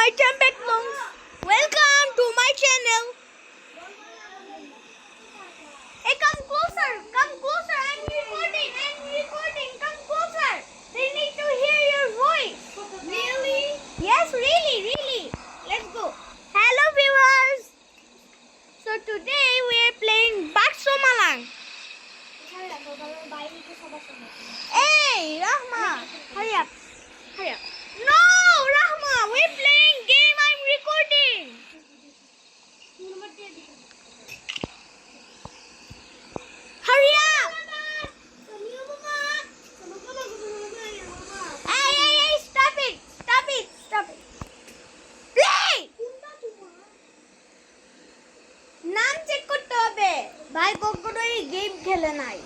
my Tempek Monks. Welcome to my channel. Hey, come closer. Come closer. I'm recording. Come closer. They need to hear your voice. Really? Yes, really. Let's go. Hello, viewers. So today we are playing Bakso Malang. Hey, Rahma. Hurry up. No, Rahma. We're playing game. I'm recording. Hurry up. Hey, stop it. Play. নাম check করতে হবে ভাই কখনোই game খেলে নাই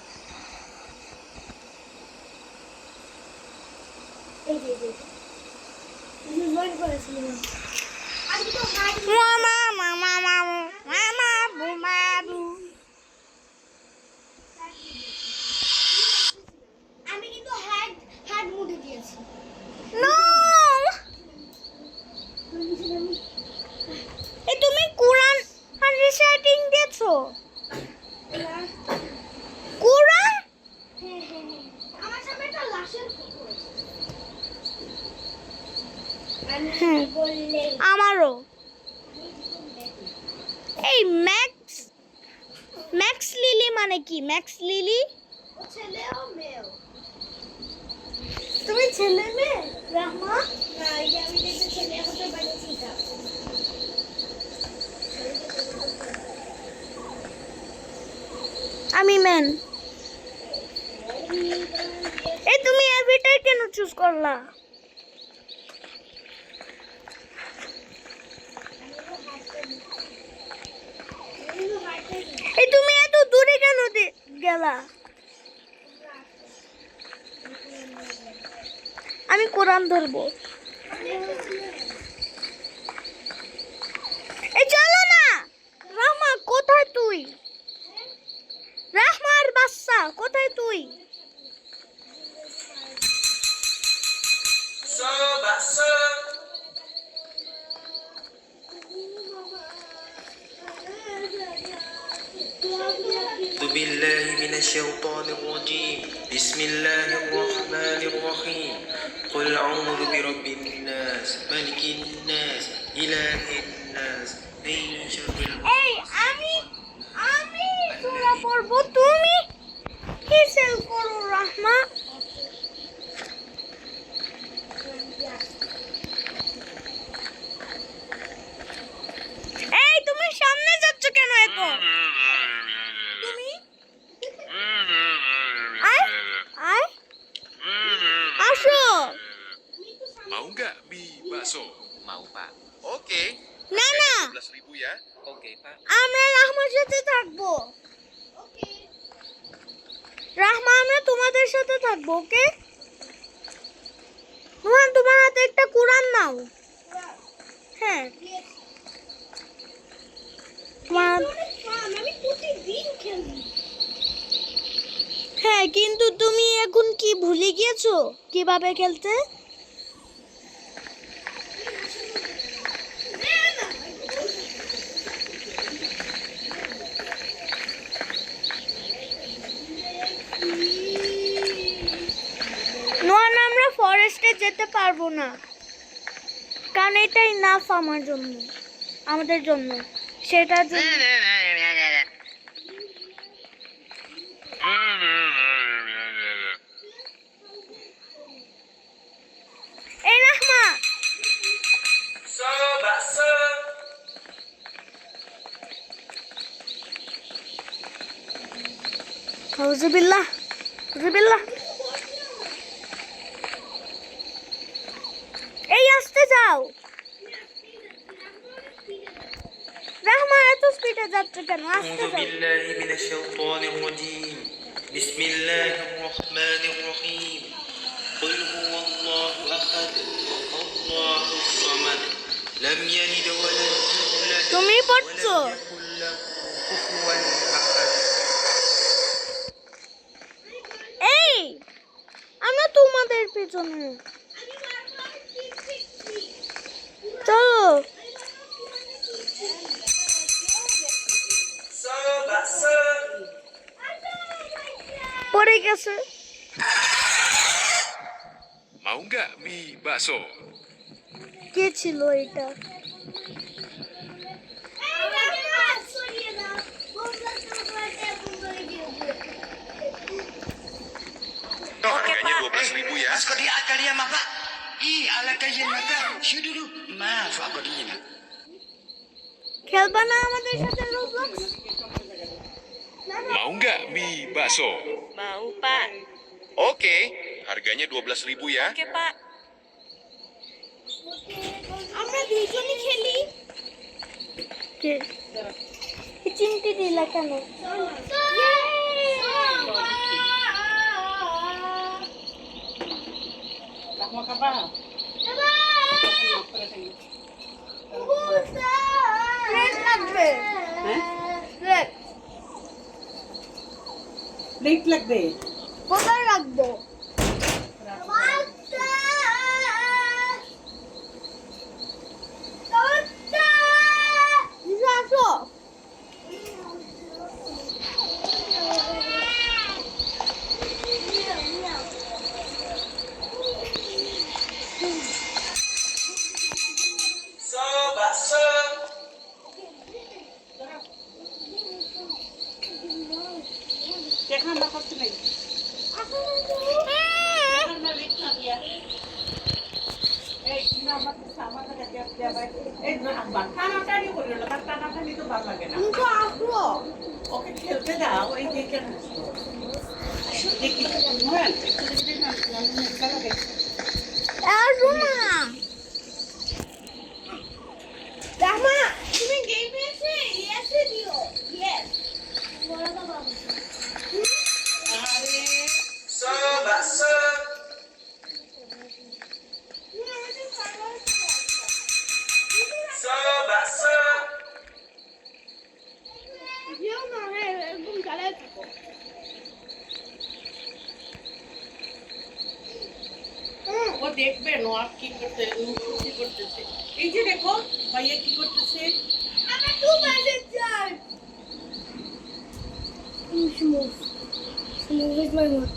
এই যে join করেছিল মামা বুমাবু আমি কিন্তু হ্যাড মোডে দিয়েছি নো এই তুমি কোরআন রিসাইটিং দিয়েছো কোরআন আমার সামনে একটা লাশের ফটো আছে বললে আমারও এই ম্যাক্স লিলি মানে কি ম্যাক্স লিলি ও ছেলে ও মেয়ে তুমি ছেলে মেয়ে রাহমা না এই আমি দেখতে ছেলে হতে পারছি না আমি ম্যান এই তুমি এভিটার কেন চুজ করলা এই তুমি এত দূরে কেন গেলা আমি কোরআন ধরবো এই চলো না রাহমা কোথায় তুই রাহমার বাচ্চা কোথায় তুই أعوذ بالله من الشيطان الرجيم بسم الله الرحمن الرحيم قل أعوذ برب الناس ملك الناس إله الناس من شر এই আমি সূরা পড়ব তুমি হিসেল করো রাহমা এই তুমি সামনে যাচ্ছ কেন এত তুমি আয় আসো Mau nggak mie bakso? Mau Pak. Oke. না Harganya 12.000 ya. Oke Pak. আমরা রাহমার সাথে থাকবো রাহমা আমরা তোমাদের সাথে থাকবো ওকে তোমার হাতে একটা কোরআন নাও হ্যাঁ হ্যাঁ কিন্তু তুমি এখন কি ভুলে গিয়েছো কিভাবে খেলতে নোয়ান আমরা ফরেস্টে যেতে পারবো না কারণ এটাই নাফ আমাদের জন্য সেটার জন্য এই রাহমা আউযুবিল্লাহ এই আসতে যাও রাহমা এত স্পিডে যাচ্ছে কেন আসতে أعوذ যাও بالله من الشيطان الرجيم بسم الله الرحمن الرحيم قل هو الله أحد الله الصمد لم يلد ولم يولد তুমি পড়ছো ولم يكن له كفوا أحد এই আমরা তোমাদের পেছনে চলো closer. Mau nggak mie bakso? কে ছিল এটা? Harganya 12.000 ya. Mas ko di kalian maka. Ala kalian maka. Siyo dulu. Maaf ako din. খেলবা না আমাদের সাথে Roblox? Mau nggak mie bakso? Mau, Pak. Oke, harganya 12.000 ya. Oke, Pak. আমরা দুইজনই খেলি। কে? এই চিমটি দিলা কেন? Red লাগবে। Red। প্লেট লাগবে কোথায় রাখবো? আসো। দেখা না করতে নেই এই না আমাদের কাছে দেয়া ভাই এই আব্বা টানাটানি করিও না তার টানাটানি তো ভালো লাগে না কিন্তু আসো। ওকে খেলতে দাও এই দেখে দেখি মোবাইল একটু দেখে না আসো না। রামা, তুমি গেম এসে ইয়েসে দিও। ইয়েস। বড় বাবা। আরে দিও না, একদম গালায় থাকো। ও দেখবে নোয়া কি করতেছে এই যে দেখো ভাইয়া কি করতেছে আমার 2% charge. Smooth. Smooth is my mood.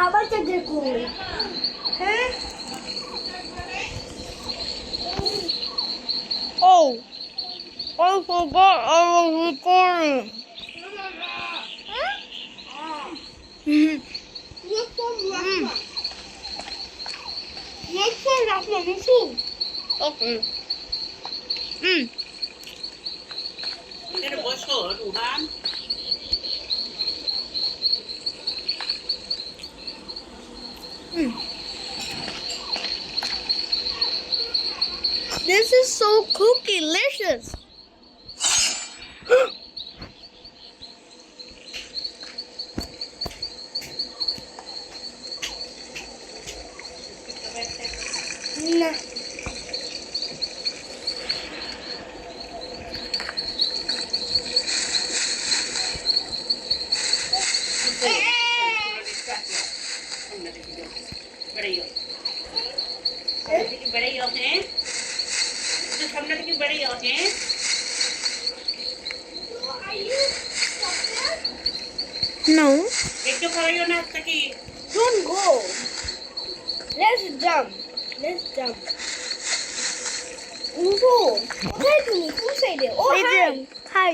আবার চার্জার কই? হ্যাঁ? Oh, I forgot I was recording. Okay. এর বসো Ruhan This is so cookie-licious. Nah. बड़े होते हैं तो सामने के बड़े होते हैं No. एक तो खड़े होना ताकि Don't go. Let's jump. Let's jump. Ugo. কোথায় তুমি? কোন সাইডে? Oh hi. Hi.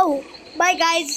Oh, bye guys.